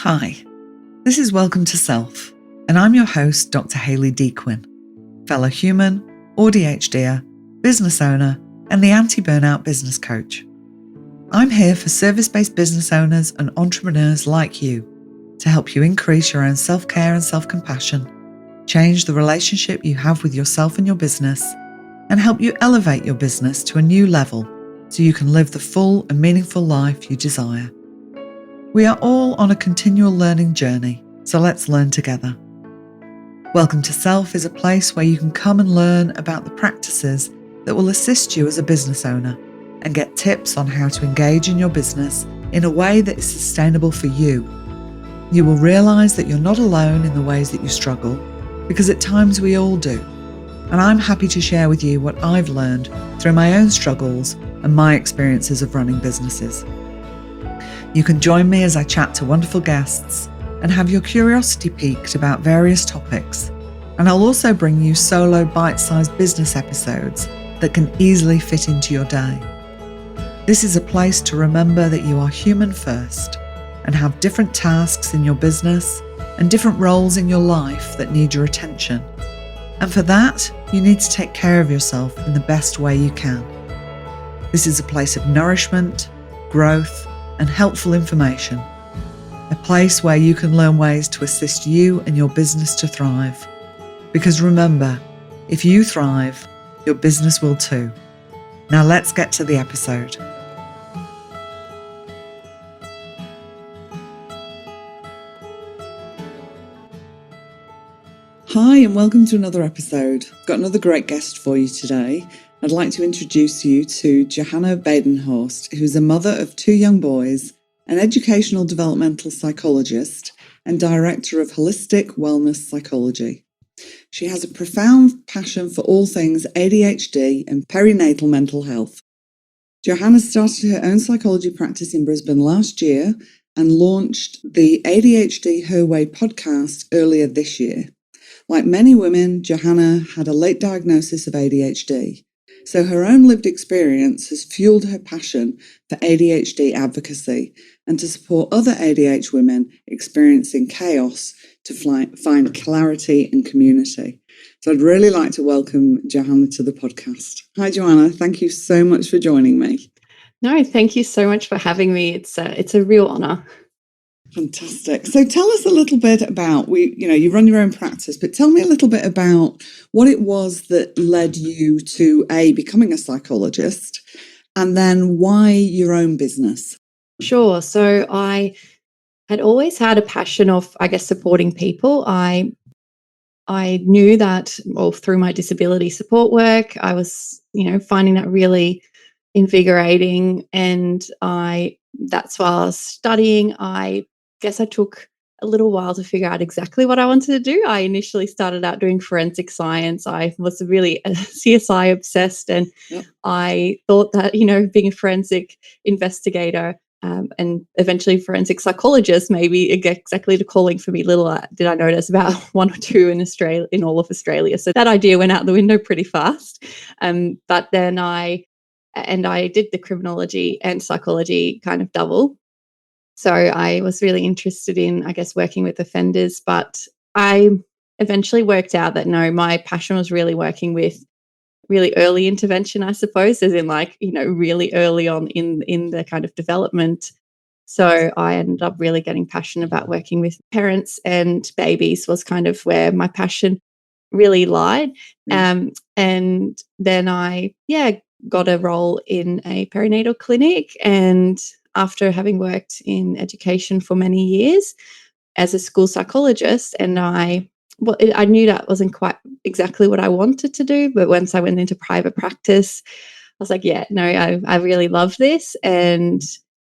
Hi, this is Welcome to Self, and I'm your host, Dr. Hayley D. Quinn, fellow human, ADHDer, business owner, and the anti-burnout business coach. I'm here for service-based business owners and entrepreneurs like you to help you increase your own self-care and self-compassion, change the relationship you have with yourself and your business, and help you elevate your business to a new level so you can live the full and meaningful life you desire. We are all on a continual learning journey, so let's learn together. Welcome to Self is a place where you can come and learn about the practices that will assist you as a business owner and get tips on how to engage in your business in a way that is sustainable for you. You will realise that you're not alone in the ways that you struggle, because at times we all do. And I'm happy to share with you what I've learned through my own struggles and my experiences of running businesses. You can join me as I chat to wonderful guests and have your curiosity piqued about various topics. And I'll also bring you solo bite-sized business episodes that can easily fit into your day. This is a place to remember that you are human first and have different tasks in your business and different roles in your life that need your attention. And for that, you need to take care of yourself in the best way you can. This is a place of nourishment, growth, and helpful information. A place where you can learn ways to assist you and your business to thrive. Because remember, if you thrive, your business will too. Now let's get to the episode. Hi, and welcome to another episode. I've got another great guest for you today. I'd like to introduce you to Johanna Badenhorst, who's a mother of 2 young boys, an educational developmental psychologist, and director of holistic wellness psychology. She has a profound passion for all things ADHD and perinatal mental health. Johanna started her own psychology practice in Brisbane last year and launched the ADHD Her Way podcast earlier this year. Like many women, Johanna had a late diagnosis of ADHD. So her own lived experience has fueled her passion for ADHD advocacy and to support other ADHD women experiencing chaos to find clarity and community. So I'd really like to welcome Johanna to the podcast. Hi, Johanna. Thank you so much for joining me. No, thank you so much for having me. It's a real honour. Fantastic. So tell us a little bit about, you run your own practice, but tell me a little bit about what it was that led you to becoming a psychologist, and then why your own business. Sure. So I had always had a passion of, supporting people. I knew that, through my disability support work, I was, finding that really invigorating, and that's why I was studying. I guess I took a little while to figure out exactly what I wanted to do. I initially started out doing forensic science. I was really CSI obsessed, and Yep. I thought that, being a forensic investigator and eventually forensic psychologist may be exactly the calling for me. Little did I notice about 1 or 2 in Australia, in all of Australia. So that idea went out the window pretty fast. But then I did the criminology and psychology kind of double. So I was really interested in, working with offenders, but I eventually worked out that no, my passion was really working with really early intervention, I suppose, as in really early on in the kind of development. So I ended up really getting passionate about working with parents and babies was kind of where my passion really lied. And then I, got a role in a perinatal clinic, and after having worked in education for many years as a school psychologist, and I knew that wasn't quite exactly what I wanted to do, but once I went into private practice, I was like, I really love this. And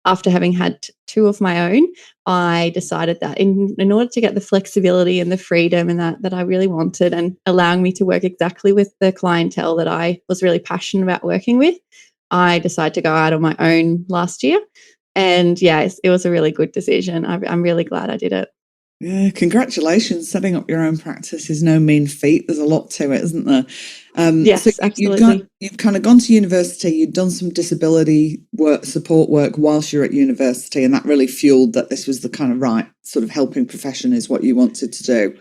after having had 2 of my own, I decided that in order to get the flexibility and the freedom and that I really wanted, and allowing me to work exactly with the clientele that I was really passionate about working with, I decided to go out on my own last year. And it was a really good decision. I'm really glad I did it. Yeah, congratulations. Setting up your own practice is no mean feat. There's a lot to it, isn't there? So Yes, absolutely. you've kind of gone to university, you've done some disability work, support work whilst you're at university, and that really fueled that this was the kind of right sort of helping profession is what you wanted to do.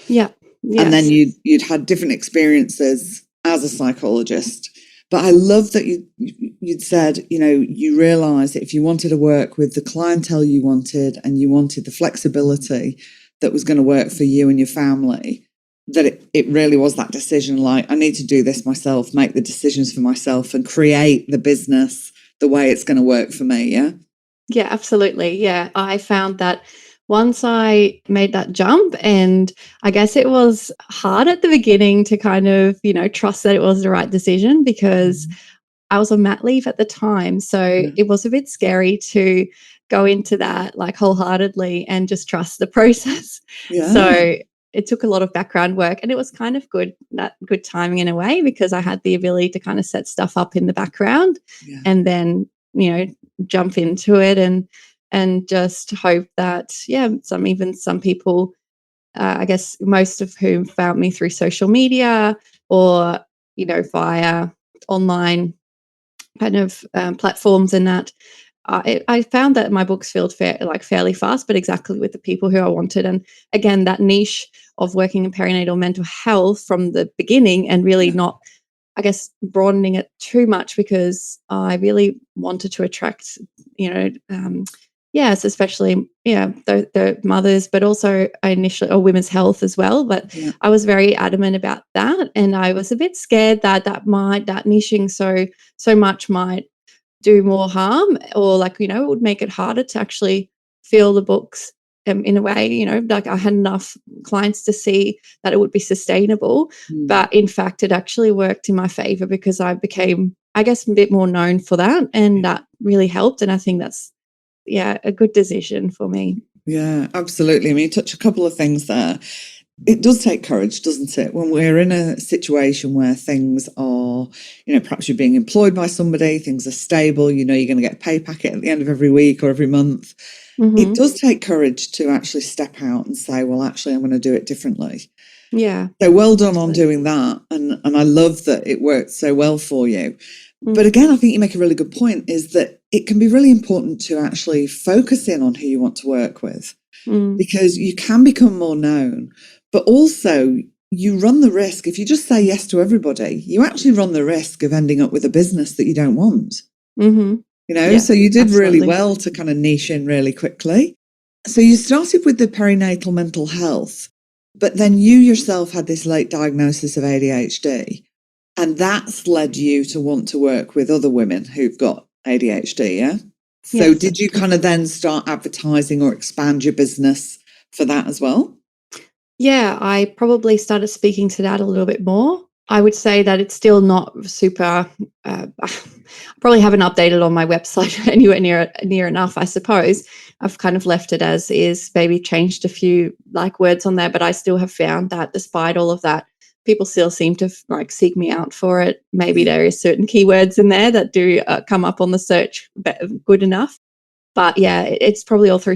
Yeah. And then Yes. you'd had different experiences as a psychologist. But I love that you'd said, you realised that if you wanted to work with the clientele you wanted and you wanted the flexibility that was going to work for you and your family, that it really was that decision, like, I need to do this myself, make the decisions for myself and create the business the way it's going to work for me, yeah? Yeah, absolutely. Yeah, I found that once I made that jump, and I guess it was hard at the beginning to kind of, trust that it was the right decision because I was on mat leave at the time. So Yeah. it was a bit scary to go into that like wholeheartedly and just trust the process. Yeah. So it took a lot of background work, and it was kind of good timing in a way because I had the ability to kind of set stuff up in the background Yeah. and then, jump into it and just hope that, some people, I guess most of whom found me through social media or, via online kind of platforms and that. I found that my books filled fairly fast, but exactly with the people who I wanted. And again, that niche of working in perinatal mental health from the beginning and really Yeah. not, I guess, broadening it too much because I really wanted to attract, yes, especially, the mothers, but also initially, or women's health as well. But Yeah. I was very adamant about that. And I was a bit scared that that niching so much might do more harm or it would make it harder to actually feel the books in a way, like I had enough clients to see that it would be sustainable. Mm. But in fact, it actually worked in my favor because I became, I guess, a bit more known for that. And that really helped. And I think that's, a good decision for me. Yeah, absolutely. I mean, you touch a couple of things there. It does take courage, doesn't it? When we're in a situation where things are, perhaps you're being employed by somebody, things are stable, you're going to get a pay packet at the end of every week or every month. It does take courage to actually step out and say, well, actually, I'm going to do it differently. Yeah. So well done on doing that. And I love that it worked so well for you. But again, I think you make a really good point is that it can be really important to actually focus in on who you want to work with because you can become more known, but also you run the risk. If you just say yes to everybody, you actually run the risk of ending up with a business that you don't want. Yeah, So you did really absolutely. well to kind of niche in really quickly. So you started with the perinatal mental health, but then you yourself had this late diagnosis of ADHD. And that's led you to want to work with other women who've got ADHD, yeah? So Yes. did you kind of then start advertising or expand your business for that as well? Yeah, I probably started speaking to that a little bit more. I would say that it's still not super. I probably haven't updated on my website anywhere near enough. I suppose I've kind of left it as is, maybe changed a few words on there, but I still have found that despite all of that, people still seem to seek me out for it. Maybe there is certain keywords in there that do come up on the search good enough. But yeah, it's probably all through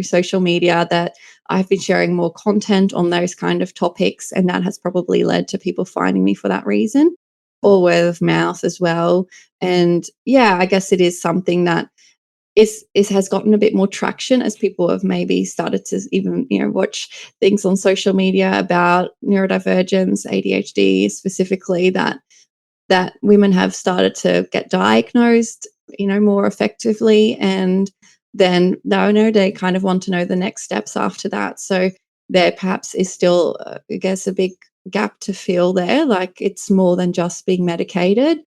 social media that I've been sharing more content on those kind of topics, and that has probably led to people finding me for that reason, or word of mouth as well. And yeah, I guess it is something that has gotten a bit more traction as people have maybe started to even watch things on social media about neurodivergence, ADHD specifically, that women have started to get diagnosed, more effectively. And then they kind of want to know the next steps after that. So there perhaps is still, I guess, a big gap to fill there. Like it's more than just being medicated.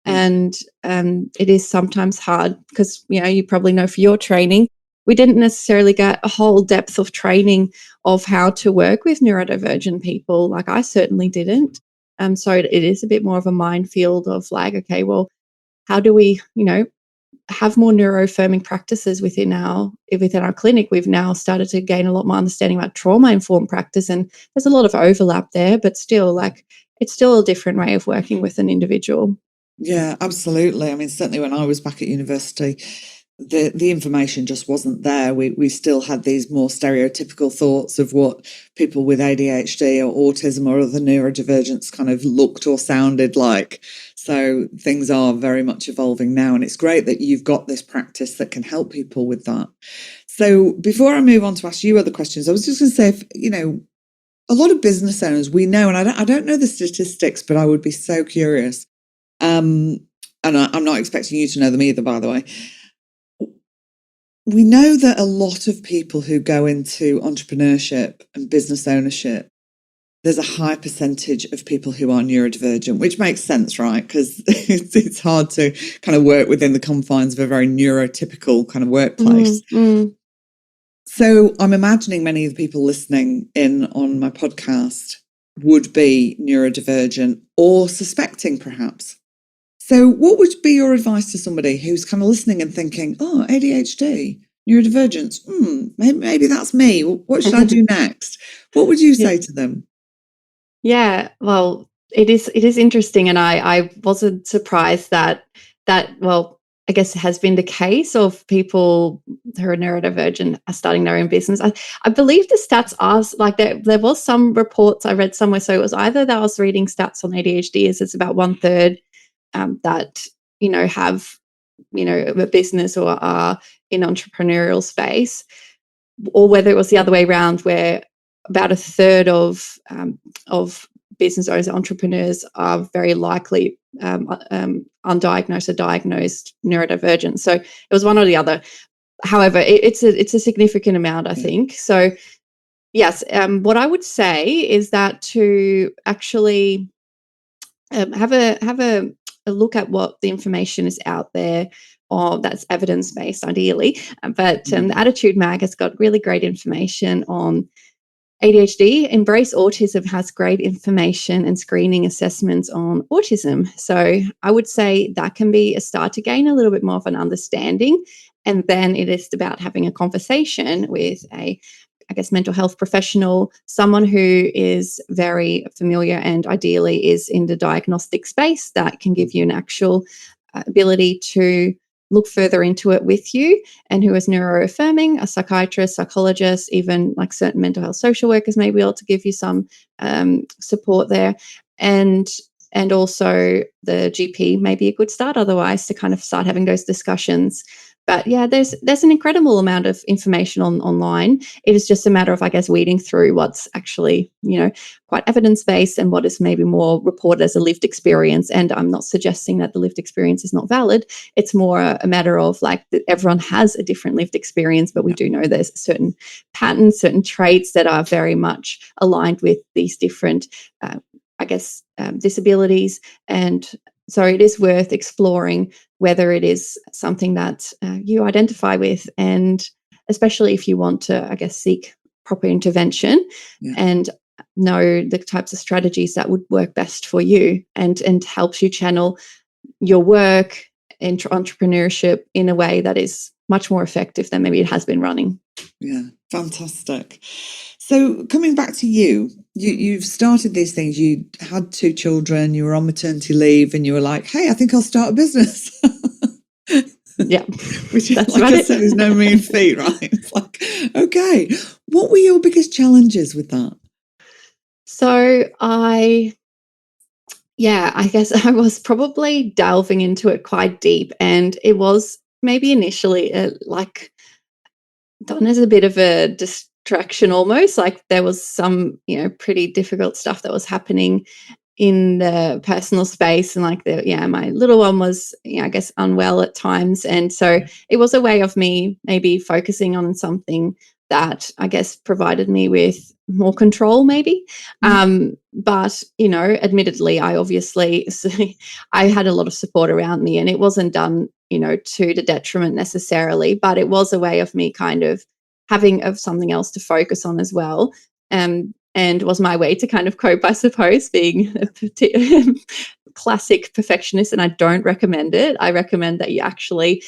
And it is sometimes hard because, you probably know for your training, we didn't necessarily get a whole depth of training of how to work with neurodivergent people. Like I certainly didn't. So it is a bit more of a minefield of okay, well, how do we, have more neuroaffirming practices within our clinic? We've now started to gain a lot more understanding about trauma-informed practice, and there's a lot of overlap there, but still, it's still a different way of working with an individual. Yeah, absolutely. I mean, certainly when I was back at university, the information just wasn't there. We still had these more stereotypical thoughts of what people with ADHD or autism or other neurodivergence kind of looked or sounded like. So things are very much evolving now, and it's great that you've got this practice that can help people with that. So before I move on to ask you other questions, I was just going to say, a lot of business owners we know, and I don't know the statistics, but I would be so curious. And I'm not expecting you to know them either, by the way. We know that a lot of people who go into entrepreneurship and business ownership, there's a high percentage of people who are neurodivergent, which makes sense, right? Because it's hard to kind of work within the confines of a very neurotypical kind of workplace. So I'm imagining many of the people listening in on my podcast would be neurodivergent or suspecting perhaps. So what would be your advice to somebody who's kind of listening and thinking, oh, ADHD, neurodivergence, maybe that's me. What should I do next? What would you say to them? Yeah, well, it is interesting. And I wasn't surprised that, well, I guess it has been the case of people who are neurodivergent are starting their own business. I believe the stats are like there was some reports I read somewhere. So it was either that I was reading stats on ADHD is it's about 1/3 that, have, a business or are in entrepreneurial space, or whether it was the other way around where about 1/3 of business owners, entrepreneurs are very likely undiagnosed or diagnosed neurodivergent. So it was one or the other. However, it's a significant amount, I think. So yes, what I would say is that to actually have a look at what the information is out there, or that's evidence-based ideally. But the Attitude Mag has got really great information on ADHD. Embrace Autism has great information and screening assessments on autism. So I would say that can be a start to gain a little bit more of an understanding. And then it is about having a conversation with a, I guess, mental health professional, someone who is very familiar and ideally is in the diagnostic space that can give you an actual ability to look further into it with you, and who is neuroaffirming, a psychiatrist, psychologist, even like certain mental health social workers may be able to give you some support there. And also the GP may be a good start otherwise to kind of start having those discussions. But yeah, there's an incredible amount of information online. It is just a matter of, I guess, weeding through what's actually, quite evidence-based and what is maybe more reported as a lived experience. And I'm not suggesting that the lived experience is not valid. It's more a matter of like that everyone has a different lived experience, but we do know there's certain patterns, certain traits that are very much aligned with these different, disabilities. And so it is worth exploring whether it is something that you identify with, and especially if you want to, I guess, seek proper intervention and know the types of strategies that would work best for you and helps you channel your work and entrepreneurship in a way that is much more effective than maybe it has been running. Yeah, fantastic. So coming back to you've started these things, you had 2 children, you were on maternity leave, and you were like, hey, I think I'll start a business. Yeah. Which, like I said, is no mean feat, right? It's like, okay, what were your biggest challenges with that? So I guess I was probably delving into it quite deep, and it was maybe initially like done as a bit of a distraction almost. Like there was some, pretty difficult stuff that was happening in the personal space, and like my little one was, I guess, unwell at times, and so it was a way of me maybe focusing on something that I guess provided me with more control maybe. But admittedly, I obviously I had a lot of support around me, and it wasn't done to the detriment necessarily, but it was a way of me kind of having something else to focus on as well. And was my way to kind of cope, I suppose, being a classic perfectionist, and I don't recommend it. I recommend that you actually,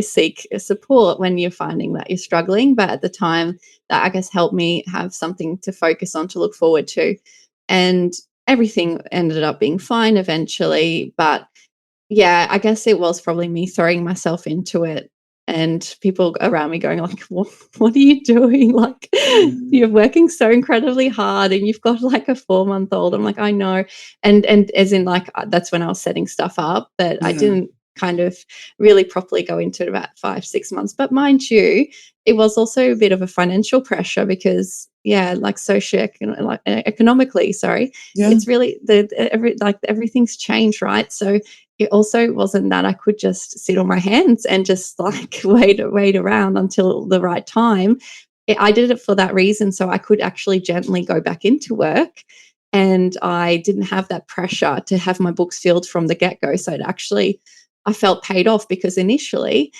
seek support when you're finding that you're struggling. But at the time, that I guess helped me have something to focus on, to look forward to. And everything ended up being fine eventually. But yeah, I guess it was probably me throwing myself into it and people around me going like, what are you doing? Like, Mm. you're working so incredibly hard and you've got like a 4-month-old. I'm like, I know. And as in like, that's when I was setting stuff up, but I Yeah. didn't kind of really properly go into it about 5-6 months. But mind you, it was also a bit of a financial pressure because like economically, sorry, Yeah. it's really everything's changed, right? So it also wasn't that I could just sit on my hands and just like wait around until the right time. I did it for that reason, so I could actually gently go back into work, and I didn't have that pressure to have my books filled from the get-go. So I felt paid off because initially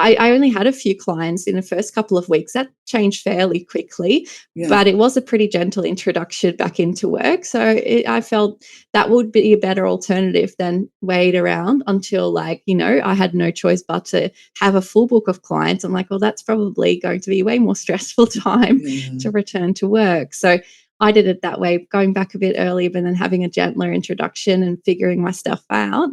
I only had a few clients in the first couple of weeks. That changed fairly quickly, Yeah. but it was a pretty gentle introduction back into work. So I felt that would be a better alternative than wait around until I had no choice but to have a full book of clients. I'm like, well, that's probably going to be a way more stressful time Yeah. to return to work. So I did it that way, going back a bit earlier, but then having a gentler introduction and figuring my stuff out.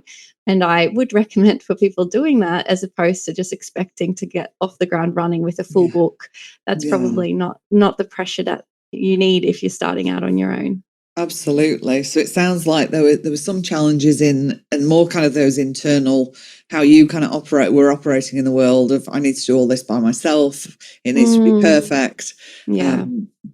And I would recommend for people doing that as opposed to just expecting to get off the ground running with a full Yeah. book. That's Yeah. probably not the pressure that you need if you're starting out on your own. Absolutely. So it sounds like there were some challenges in, and more kind of those internal, how you kind of were operating in the world of, I need to do all this by myself. It needs to be perfect. Yeah.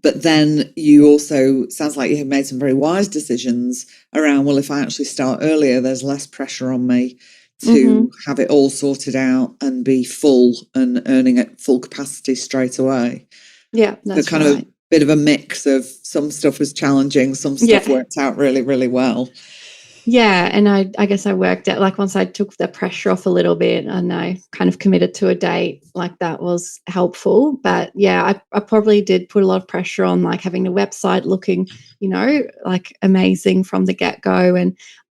But then you also, sounds like you have made some very wise decisions around, well, if I actually start earlier, there's less pressure on me to have it all sorted out and be full and earning at full capacity straight away. Yeah, that's kind right. of bit of a mix of some stuff was challenging, some stuff worked out really, really well. Yeah, and I guess I worked out, like, once I took the pressure off a little bit and I kind of committed to a date, like, that was helpful. But yeah, I probably did put a lot of pressure on, like, having the website looking, like, amazing from the get-go,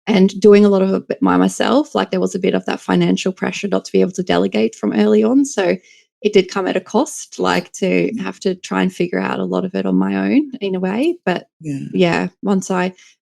and doing a lot of it by myself. Like, there was a bit of that financial pressure not to be able to delegate from early on. So it did come at a cost, like, to have to try and figure out a lot of it on my own in a way. But yeah,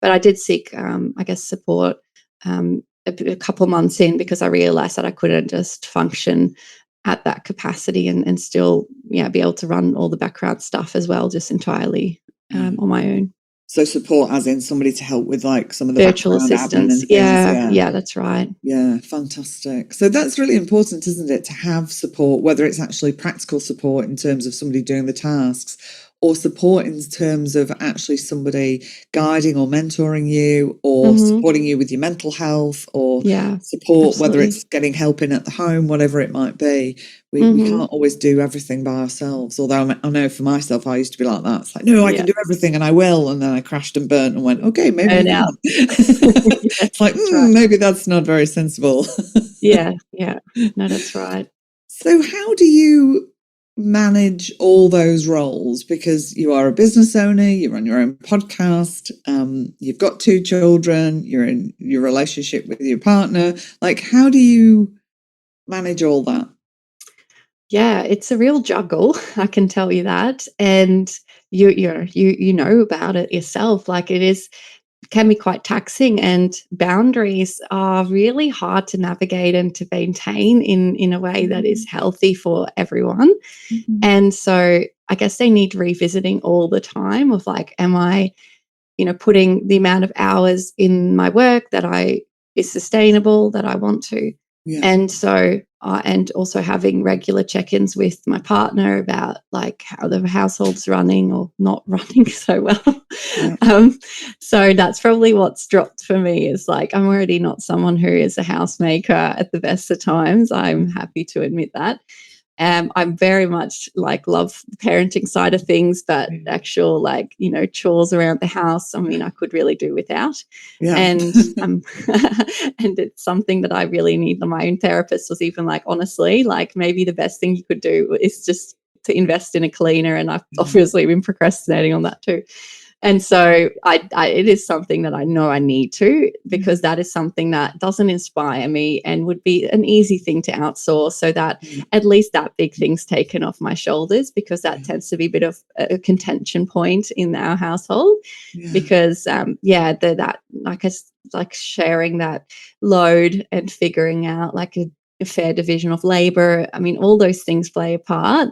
but I did seek, I guess, support a couple of months in, because I realised that I couldn't just function at that capacity and still, be able to run all the background stuff as well, just entirely on my own. So support as in somebody to help with like some of the Virtual background admin assistants. and things. Yeah, that's right. Yeah, fantastic. So that's really important, isn't it, to have support, whether it's actually practical support in terms of somebody doing the tasks, or support in terms of actually somebody guiding or mentoring you, or supporting you with your mental health, or support, absolutely. whether it's getting help in at the home, whatever it might be. We can't always do everything by ourselves. Although I know for myself, I used to be like that. It's like, no, I can do everything and I will. And then I crashed and burnt and went, okay, maybe you Burnout. can. It's like, maybe that's not very sensible. Yeah. No, that's right. So how do you manage all those roles? Because you are a business owner, you run your own podcast, you've got 2 children, you're in your relationship with your partner. Like, how do you manage all that? Yeah, it's a real juggle, I can tell you that. And you know about it yourself. Like, can be quite taxing, and boundaries are really hard to navigate and to maintain in a way that is healthy for everyone. And so I guess they need revisiting all the time of, like, am I, putting the amount of hours in my work that is sustainable, that I want to. And so, and also having regular check-ins with my partner about, like, how the household's running or not running so well. So that's probably what's dropped for me, is, like, I'm already not someone who is a housemaker at the best of times. I'm happy to admit that. I'm very much, like, love the parenting side of things, but actual, like, chores around the house, I mean, I could really do without. And and it's something that I really need. My own therapist was even like, honestly, like, maybe the best thing you could do is just to invest in a cleaner. And I've obviously been procrastinating on that too. And so it is something that I know I need to, because that is something that doesn't inspire me and would be an easy thing to outsource, so that at least that big thing's taken off my shoulders, because that tends to be a bit of a contention point in our household. Because that, like, sharing that load and figuring out, like, a fair division of labor. I mean, all those things play a part.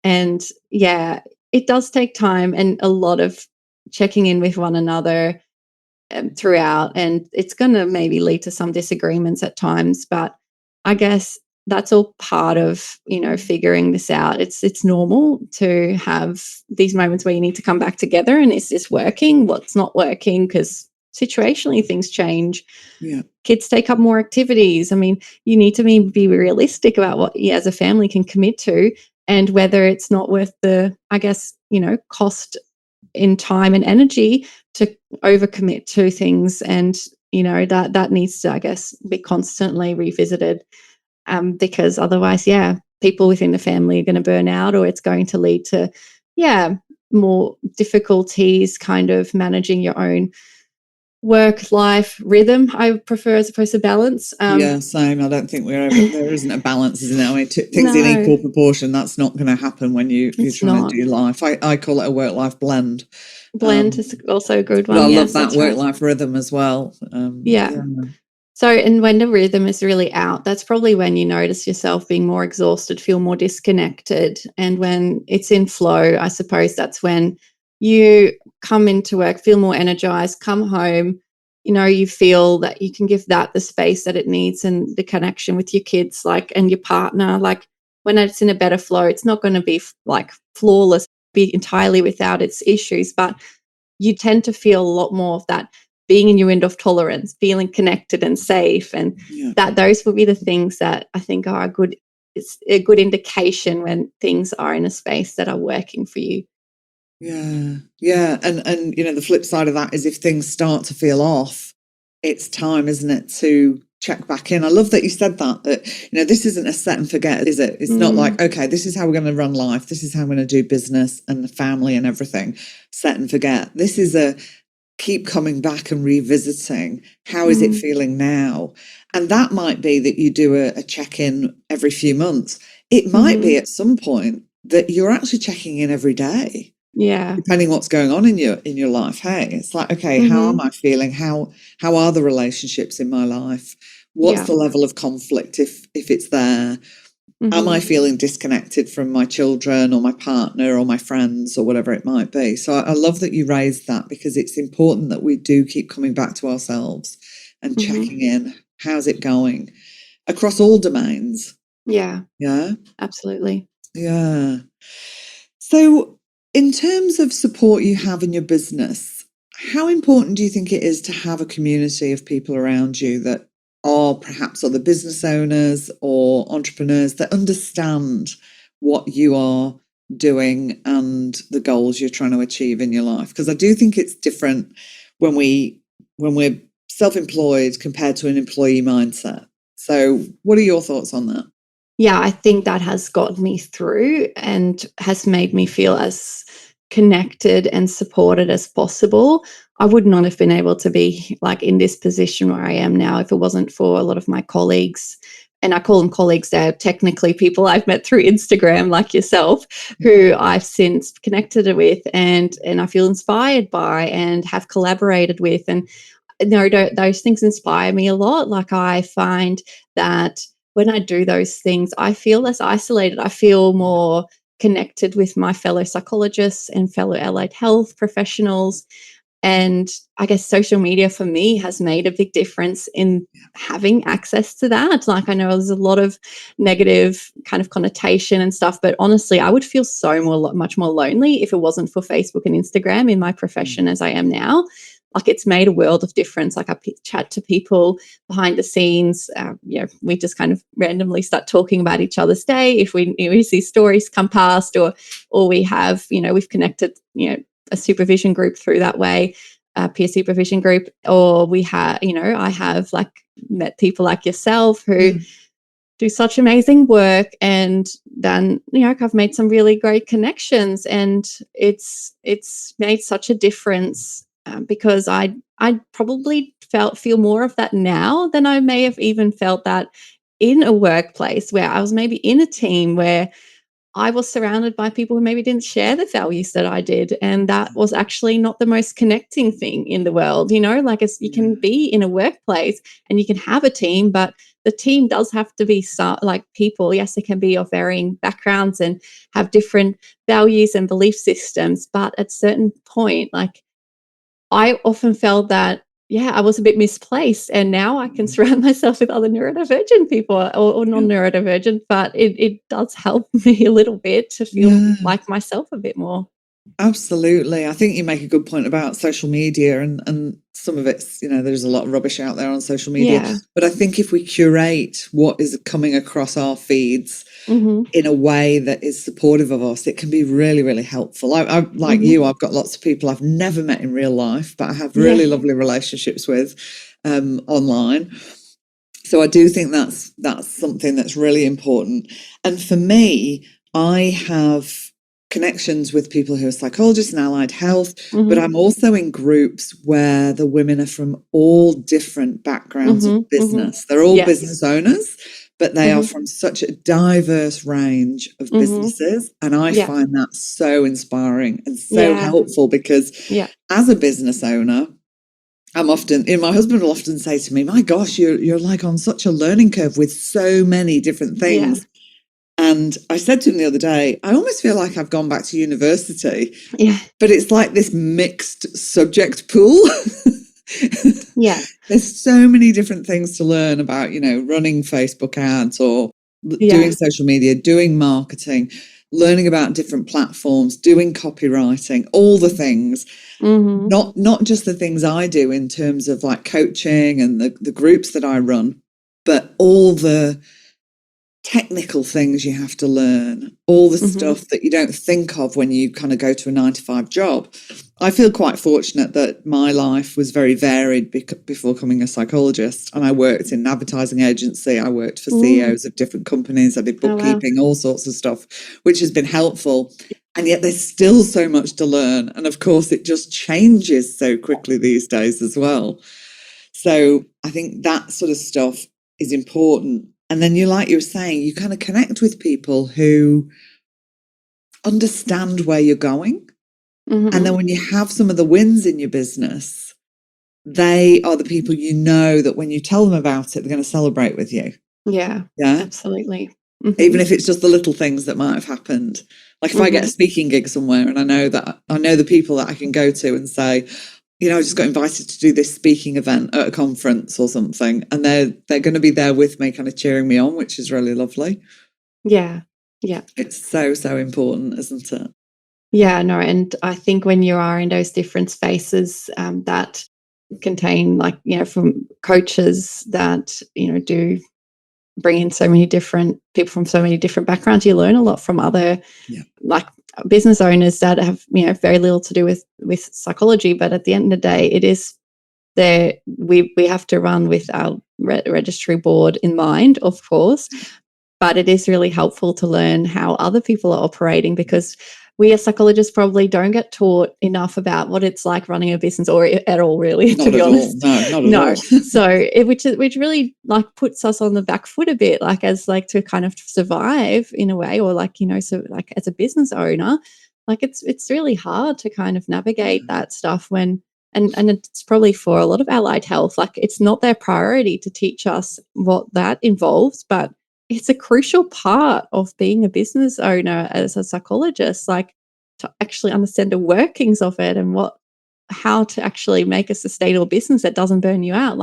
And yeah, it does take time and a lot of checking in with one another throughout. And it's going to maybe lead to some disagreements at times. But I guess that's all part of, figuring this out. It's normal to have these moments where you need to come back together and is this working? What's not working? Because situationally things change. Yeah. Kids take up more activities. I mean, you need to be realistic about what you as a family can commit to and whether it's not worth the, I guess, cost in time and energy to overcommit to things. And, that needs to, I guess, be constantly revisited. Because otherwise, people within the family are going to burn out, or it's going to lead to, more difficulties kind of managing your own work-life rhythm, I prefer, as opposed to balance. Same. I don't think there isn't a balance, isn't it? I mean, things in No. equal proportion, that's not going to happen when you're trying to do life. I call it a work-life blend. Blend is also a good one. But I love that work-life rhythm as well. So, and when the rhythm is really out, that's probably when you notice yourself being more exhausted, feel more disconnected. And when it's in flow, I suppose that's when you come into work, feel more energized, come home, you feel that you can give that the space that it needs and the connection with your kids, and your partner. When it's in a better flow, it's not going to be flawless, be entirely without its issues, but you tend to feel a lot more of that being in your window of tolerance, feeling connected and safe, and that those will be the things that I think are it's a good indication when things are in a space that are working for you. Yeah. And the flip side of that is if things start to feel off, it's time, isn't it, to check back in. I love that you said that this isn't a set and forget, is it? It's not like, okay, this is how we're going to run life. This is how I'm going to do business and the family and everything. Set and forget. This is a keep coming back and revisiting. How is it feeling now? And that might be that you do a check-in every few months. It might be at some point that you're actually checking in every day. Yeah. Depending what's going on in your life. Hey, it's like, okay, how am I feeling? How are the relationships in my life? What's the level of conflict if it's there? Am I feeling disconnected from my children or my partner or my friends or whatever it might be? So I love that you raised that, because it's important that we do keep coming back to ourselves and checking in. How's it going across all domains? Yeah. Yeah. Absolutely. Yeah. So in terms of support you have in your business, how important do you think it is to have a community of people around you that are perhaps other business owners or entrepreneurs that understand what you are doing and the goals you're trying to achieve in your life? Because I do think it's different when we're self-employed compared to an employee mindset. So what are your thoughts on that? Yeah, I think that has gotten me through and has made me feel as connected and supported as possible. I would not have been able to be in this position where I am now if it wasn't for a lot of my colleagues. And I call them colleagues. They're technically people I've met through Instagram, like yourself, who I've since connected with and I feel inspired by and have collaborated with. And those things inspire me a lot. I find that when I do those things, I feel less isolated. I feel more connected with my fellow psychologists and fellow allied health professionals. And I guess social media for me has made a big difference in having access to that. I know there's a lot of negative kind of connotation and stuff, but honestly, I would feel much more lonely if it wasn't for Facebook and Instagram in my profession as I am now. It's made a world of difference. I chat to people behind the scenes. We just kind of randomly start talking about each other's day. If we see stories come past, or we have, we've connected, a supervision group through that way, a peer supervision group, or we have, I have met people like yourself who do such amazing work, and then I've made some really great connections, and it's made such a difference. Because I probably feel more of that now than I may have even felt that in a workplace where I was maybe in a team where I was surrounded by people who maybe didn't share the values that I did. And that was actually not the most connecting thing in the world. Like you can be in a workplace and you can have a team, but the team does have to be like people. Yes, they can be of varying backgrounds and have different values and belief systems. But at a certain point, like I often felt that, I was a bit misplaced. And now I can surround myself with other neurodivergent people or non-neurodivergent, but it does help me a little bit to feel like myself a bit more. Absolutely. I think you make a good point about social media and some of it's, there's a lot of rubbish out there on social media. Yeah. But I think if we curate what is coming across our feeds Mm-hmm. in a way that is supportive of us, it can be really, really helpful. I like you, I've got lots of people I've never met in real life, but I have really lovely relationships with online. So I do think that's something that's really important. And for me, I have connections with people who are psychologists and allied health, but I'm also in groups where the women are from all different backgrounds of business. They're all business owners, but they are from such a diverse range of businesses. And I find that so inspiring and so helpful because as a business owner, my husband will often say to me, my gosh, you're like on such a learning curve with so many different things. Yeah. And I said to him the other day, I almost feel like I've gone back to university. Yeah. But it's like this mixed subject pool. Yeah. There's so many different things to learn about, running Facebook ads or doing social media, doing marketing, learning about different platforms, doing copywriting, all the things. Not just the things I do in terms of like coaching and the groups that I run, but all the technical things you have to learn, all the stuff that you don't think of when you kind of go to a 9-to-5 job. I feel quite fortunate that my life was very varied before becoming a psychologist. And I worked in an advertising agency. I worked for CEOs of different companies. I did bookkeeping, all sorts of stuff, which has been helpful. And yet there's still so much to learn. And of course, it just changes so quickly these days as well. So I think that sort of stuff is important. And then like you were saying, you kind of connect with people who understand where you're going. And then when you have some of the wins in your business, they are the people that when you tell them about it, they're going to celebrate with you. Yeah, absolutely. Even if it's just the little things that might have happened. Like if I get a speaking gig somewhere and I know the people that I can go to and say, I just got invited to do this speaking event at a conference or something, and they're going to be there with me kind of cheering me on, which is really lovely. Yeah. Yeah. It's so, so important, isn't it? Yeah, no, and I think when you are in those different spaces that contain from coaches that, do bring in so many different people from so many different backgrounds, you learn a lot from other like business owners that have, very little to do with psychology. But at the end of the day, it is there. We have to run with our registry board in mind, of course, but it is really helpful to learn how other people are operating, because we as psychologists probably don't get taught enough about what it's like running a business, or at all, really, to be honest. No, not at all. So which really puts us on the back foot a bit, as to kind of survive in a way, or so as a business owner, it's really hard to kind of navigate that stuff when, and it's probably for a lot of allied health, it's not their priority to teach us what that involves, but it's a crucial part of being a business owner as a psychologist, to actually understand the workings of it and how to actually make a sustainable business that doesn't burn you out.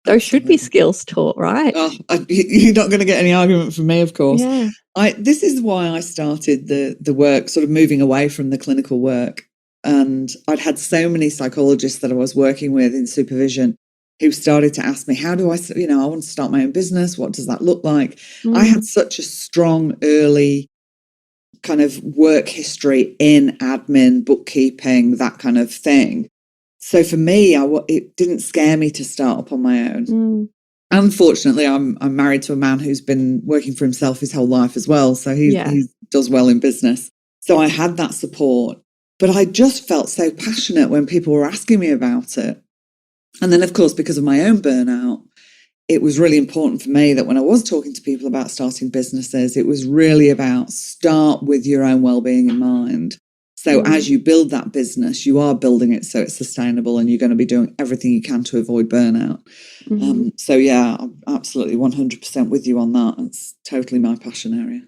Those should be skills taught, right? Oh, you're not going to get any argument from me, of course. Yeah. This is why I started the work, sort of moving away from the clinical work. And I'd had so many psychologists that I was working with in supervision who started to ask me, how do I want to start my own business. What does that look like? I had such a strong early kind of work history in admin, bookkeeping, that kind of thing. So for me, it didn't scare me to start up on my own. Unfortunately, I'm married to a man who's been working for himself his whole life as well. So he does well in business. So I had that support, but I just felt so passionate when people were asking me about it. And then, of course, because of my own burnout, it was really important for me that when I was talking to people about starting businesses, it was really about start with your own well-being in mind. So as you build that business, you are building it so it's sustainable, and you're going to be doing everything you can to avoid burnout. So yeah, I'm absolutely 100% with you on that. It's totally my passion area.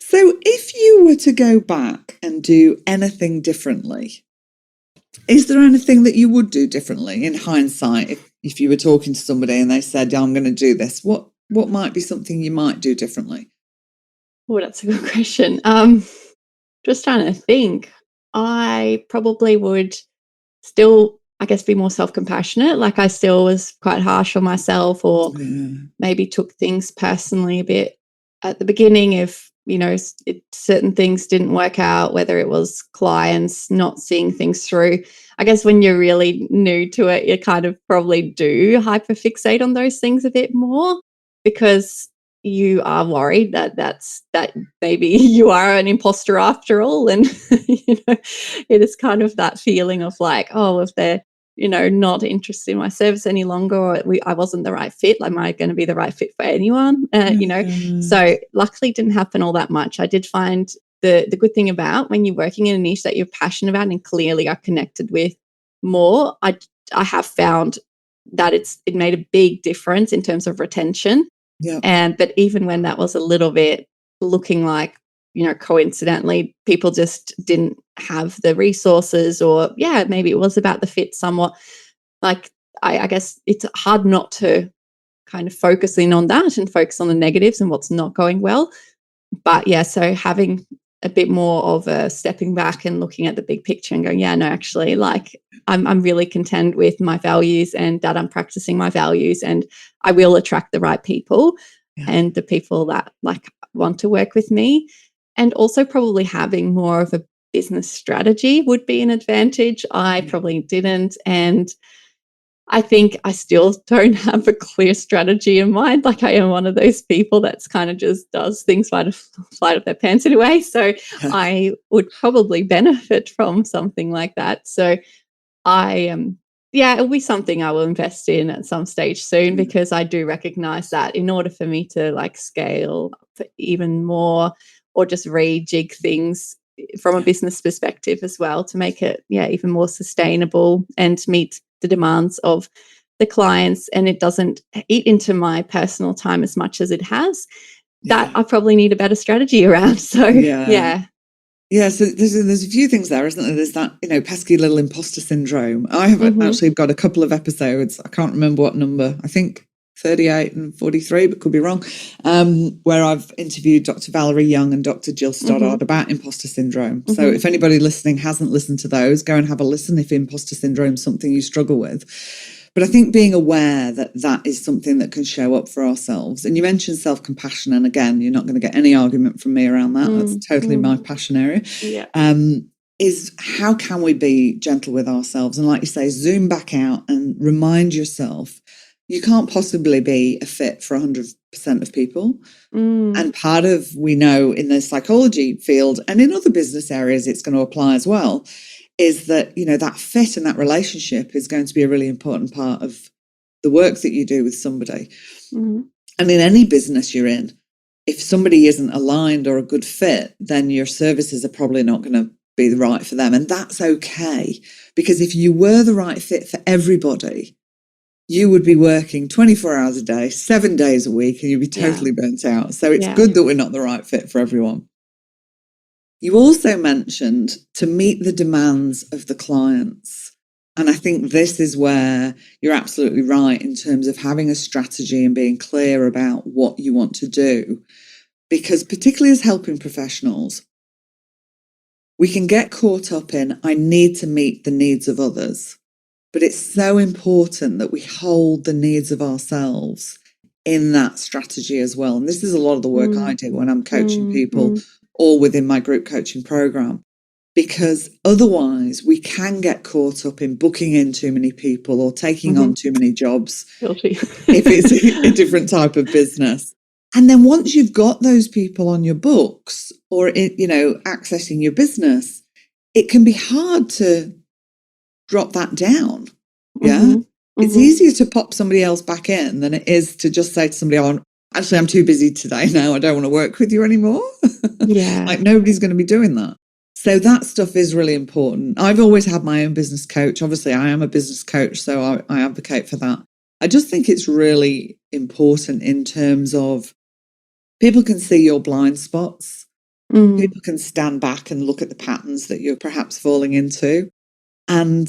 So if you were to go back and do anything differently, is there anything that you would do differently in hindsight? If you were talking to somebody and they said, I'm going to do this, what might be something you might do differently? Oh, that's a good question. Just trying to think. I probably would still, I guess, be more self-compassionate. Like I still was quite harsh on myself, or maybe took things personally a bit at the beginning if, certain things didn't work out, whether it was clients not seeing things through. I guess when you're really new to it, you kind of probably do hyperfixate on those things a bit more, because you are worried that maybe you are an imposter after all. And, it is kind of that feeling of like, oh, if they're, not interested in my service any longer, or I wasn't the right fit, am I going to be the right fit for anyone? So luckily it didn't happen all that much. I did find the good thing about when you're working in a niche that you're passionate about and clearly are connected with more, I have found that it made a big difference in terms of retention. But even when that was a little bit looking like, coincidentally, people just didn't have the resources, or maybe it was about the fit somewhat. Like, I guess it's hard not to kind of focus in on that and focus on the negatives and what's not going well. But so having a bit more of a stepping back and looking at the big picture and going, actually, like I'm really content with my values, and that I'm practicing my values, and I will attract the right people and the people that like want to work with me. And also probably having more of a business strategy would be an advantage. I probably didn't. And I think I still don't have a clear strategy in mind. Like I am one of those people that's kind of just does things by the flight of their pants anyway. So I would probably benefit from something like that. So I am, it'll be something I will invest in at some stage soon, because I do recognize that in order for me to like scale even more, or just rejig things from a business perspective as well, to make it even more sustainable and meet the demands of the clients, and it doesn't eat into my personal time as much as it has, that I probably need a better strategy around. So so there's a few things there, isn't there? There's that, pesky little imposter syndrome. I have actually got a couple of episodes, I can't remember what number, I think 38 and 43, but could be wrong, where I've interviewed Dr. Valerie Young and Dr. Jill Stoddard about imposter syndrome. So if anybody listening hasn't listened to those, go and have a listen if imposter syndrome is something you struggle with. But I think being aware that that is something that can show up for ourselves. And you mentioned self-compassion, and again, you're not going to get any argument from me around that. That's totally my passion area. Is how can we be gentle with ourselves? And like you say, zoom back out and remind yourself, you can't possibly be a fit for 100% of people. And part of, we know in the psychology field and in other business areas, it's going to apply as well, is that, that fit and that relationship is going to be a really important part of the work that you do with somebody. And in any business you're in, if somebody isn't aligned or a good fit, then your services are probably not going to be the right for them. And that's okay, because if you were the right fit for everybody, you would be working 24 hours a day, 7 days a week, and you'd be totally burnt out. So it's good that we're not the right fit for everyone. You also mentioned to meet the demands of the clients. And I think this is where you're absolutely right in terms of having a strategy and being clear about what you want to do. Because particularly as helping professionals, we can get caught up in, I need to meet the needs of others. But it's so important that we hold the needs of ourselves in that strategy as well. And this is a lot of the work I do when I'm coaching people, all within my group coaching program, because otherwise we can get caught up in booking in too many people or taking on too many jobs if it's a different type of business. And then once you've got those people on your books or, accessing your business, it can be hard to drop that down. it's easier to pop somebody else back in than it is to just say to somebody, oh, actually, I'm too busy today now. I don't want to work with you anymore. Yeah. Like nobody's going to be doing that. So that stuff is really important. I've always had my own business coach. Obviously, I am a business coach, so I advocate for that. I just think it's really important in terms of people can see your blind spots. People can stand back and look at the patterns that you're perhaps falling into, and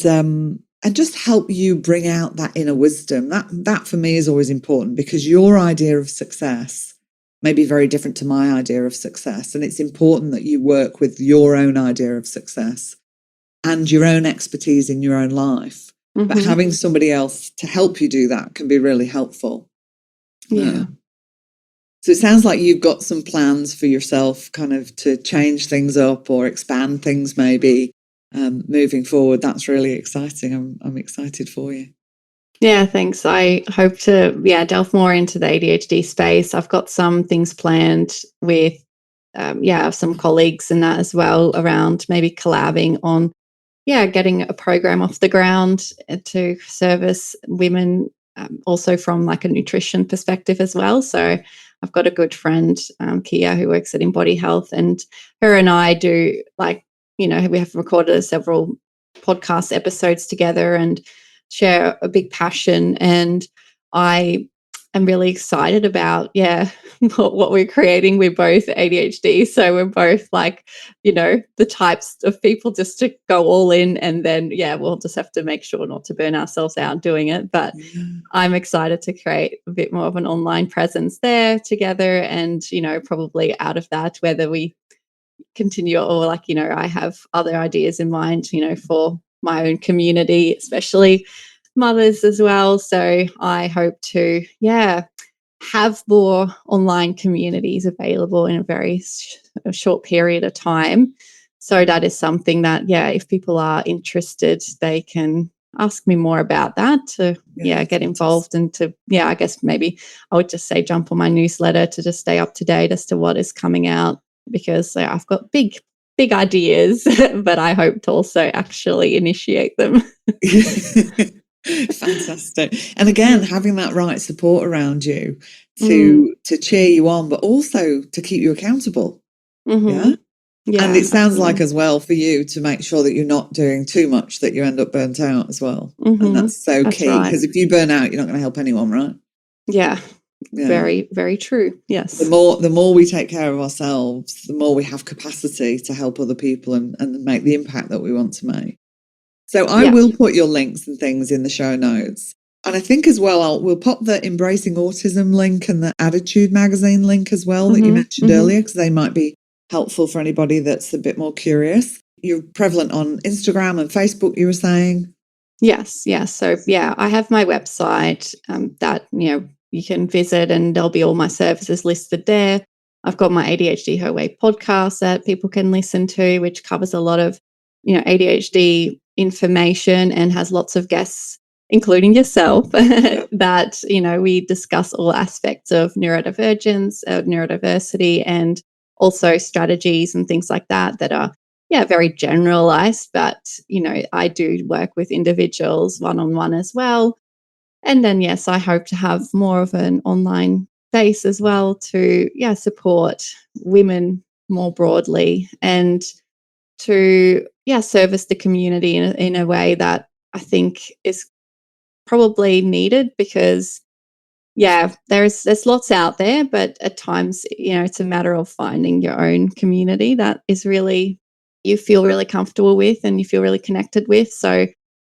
just help you bring out that inner wisdom. That for me is always important, because your idea of success may be very different to my idea of success. And it's important that you work with your own idea of success and your own expertise in your own life. But having somebody else to help you do that can be really helpful. Yeah. So it sounds like you've got some plans for yourself kind of to change things up or expand things maybe moving forward. That's really exciting. I'm excited for you. Yeah, thanks. I hope to, delve more into the ADHD space. I've got some things planned with, some colleagues and that as well, around maybe collabing on, getting a program off the ground to service women, also from like a nutrition perspective as well. So I've got a good friend, Kia, who works at Embody Health, and her and I do we have recorded several podcast episodes together and share a big passion. And I am really excited about, what we're creating. We're both ADHD. So we're both the types of people just to go all in, and then, we'll just have to make sure not to burn ourselves out doing it. But I'm excited to create a bit more of an online presence there together. And, probably out of that, whether we continue or I have other ideas in mind, for my own community, especially mothers as well. So I hope to, have more online communities available in a very short period of time. So that is something that, if people are interested, they can ask me more about that to, get involved and to, I guess maybe I would just say jump on my newsletter to just stay up to date as to what is coming out, because I've got big ideas, but I hope to also actually initiate them. Fantastic. And again, having that right support around you to cheer you on, but also to keep you accountable. Yeah. And it sounds like as well for you to make sure that you're not doing too much that you end up burnt out as well. And that's so key, because if you burn out, you're not going to help anyone, right? Yeah. Very, very true. Yes. The more we take care of ourselves, the more we have capacity to help other people and make the impact that we want to make. So I will put your links and things in the show notes. And I think as well, we'll pop the Embracing Autism link and the Attitude magazine link as well that you mentioned earlier, because they might be helpful for anybody that's a bit more curious. You're prevalent on Instagram and Facebook, you were saying? Yes. So, I have my website that, you can visit, and there'll be all my services listed there. I've got my ADHD Her Way podcast that people can listen to, which covers a lot of, ADHD information and has lots of guests, including yourself, that, we discuss all aspects of neurodivergence, neurodiversity, and also strategies and things like that are, very generalized. But, I do work with individuals one-on-one as well. And then, yes, I hope to have more of an online space as well to, support women more broadly, and to, service the community in a way that I think is probably needed, because, there's lots out there, but at times, it's a matter of finding your own community that is really, you feel really comfortable with and you feel really connected with. So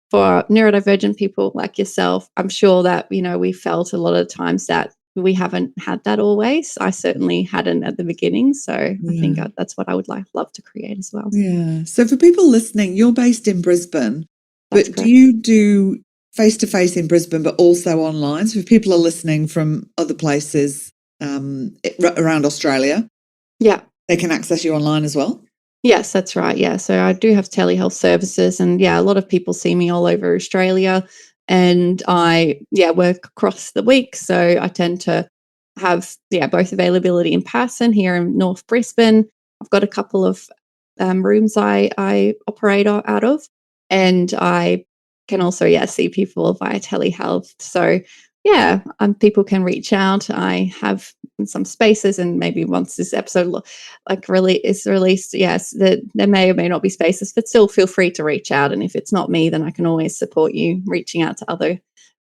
for neurodivergent people like yourself, I'm sure that, we felt a lot of times that we haven't had that always. I certainly hadn't at the beginning. So I think that's what I would love to create as well. Yeah. So for people listening, you're based in Brisbane, but do you do face-to-face in Brisbane, but also online? So if people are listening from other places around Australia, they can access you online as well? Yes, that's right. Yeah. So I do have telehealth services, and a lot of people see me all over Australia, and I work across the week. So I tend to have both availability in person here in North Brisbane. I've got a couple of rooms I operate out of, and I can also, see people via telehealth. So, people can reach out. I have some spaces, and maybe once this episode is released, yes, there may or may not be spaces, but still feel free to reach out. And if it's not me, then I can always support you reaching out to other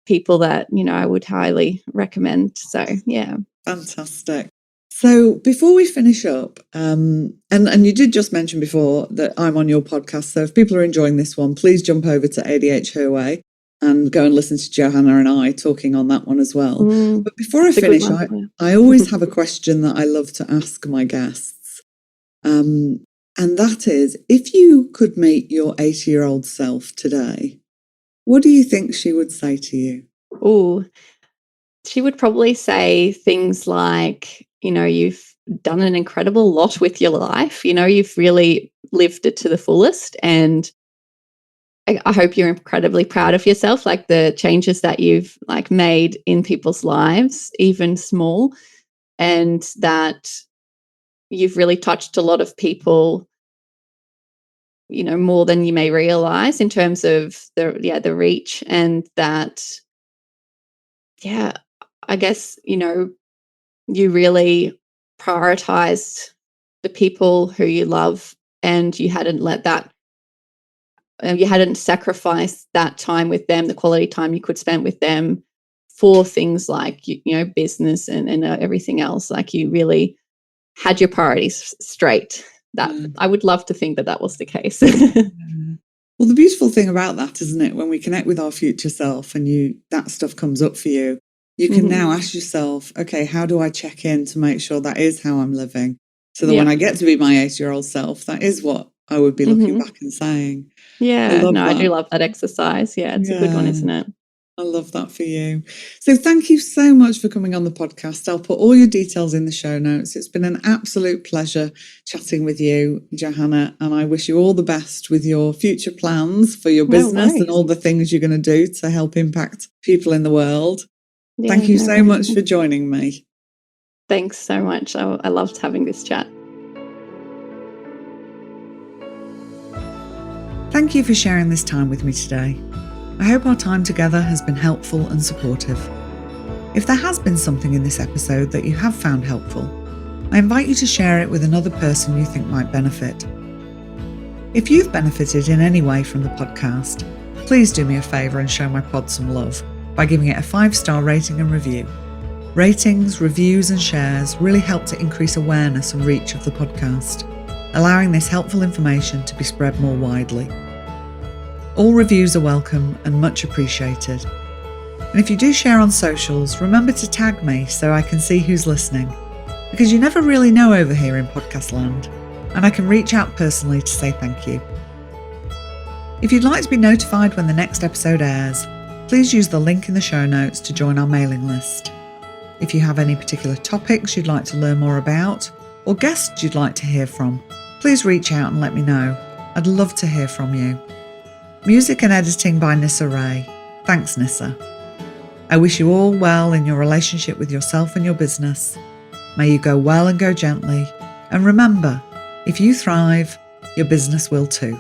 people that, I would highly recommend. So, yeah. Fantastic. So before we finish up, and you did just mention before that I'm on your podcast. So if people are enjoying this one, please jump over to ADHD Her Way and go and listen to Johanna and I talking on that one as well. But before I finish, I always have a question that I love to ask my guests. And that is, if you could meet your 80-year-old self today, what do you think she would say to you? Oh, she would probably say things like, you've done an incredible lot with your life. You've really lived it to the fullest. And I hope you're incredibly proud of yourself, like the changes that you've made in people's lives, even small, and that you've really touched a lot of people, more than you may realize in terms of the reach, and that, I guess, you really prioritized the people who you love, and you hadn't sacrificed that time with them, the quality time you could spend with them, for things like, business and everything else. Like, you really had your priorities straight. That I would love to think that was the case. Well, the beautiful thing about that, isn't it? When we connect with our future self and that stuff comes up for you, you can now ask yourself, okay, how do I check in to make sure that is how I'm living? So that when I get to be my 80-year-old self, that is what I would be looking back and saying. Yeah, I do love that exercise. Yeah, it's a good one, isn't it? I love that for you. So thank you so much for coming on the podcast. I'll put all your details in the show notes. It's been an absolute pleasure chatting with you, Johanna, and I wish you all the best with your future plans for your business and all the things you're going to do to help impact people in the world. Yeah, thank you so much for joining me. Thanks so much. I loved having this chat. Thank you for sharing this time with me today. I hope our time together has been helpful and supportive. If there has been something in this episode that you have found helpful, I invite you to share it with another person you think might benefit. If you've benefited in any way from the podcast, please do me a favour and show my pod some love by giving it a 5-star rating and review. Ratings, reviews and shares really help to increase awareness and reach of the podcast, allowing this helpful information to be spread more widely. All reviews are welcome and much appreciated. And if you do share on socials, remember to tag me so I can see who's listening, because you never really know over here in podcast land, and I can reach out personally to say thank you. If you'd like to be notified when the next episode airs, please use the link in the show notes to join our mailing list. If you have any particular topics you'd like to learn more about, or guests you'd like to hear from, please reach out and let me know. I'd love to hear from you. Music and editing by Nissa Ray. Thanks, Nissa. I wish you all well in your relationship with yourself and your business. May you go well and go gently. And remember, if you thrive, your business will too.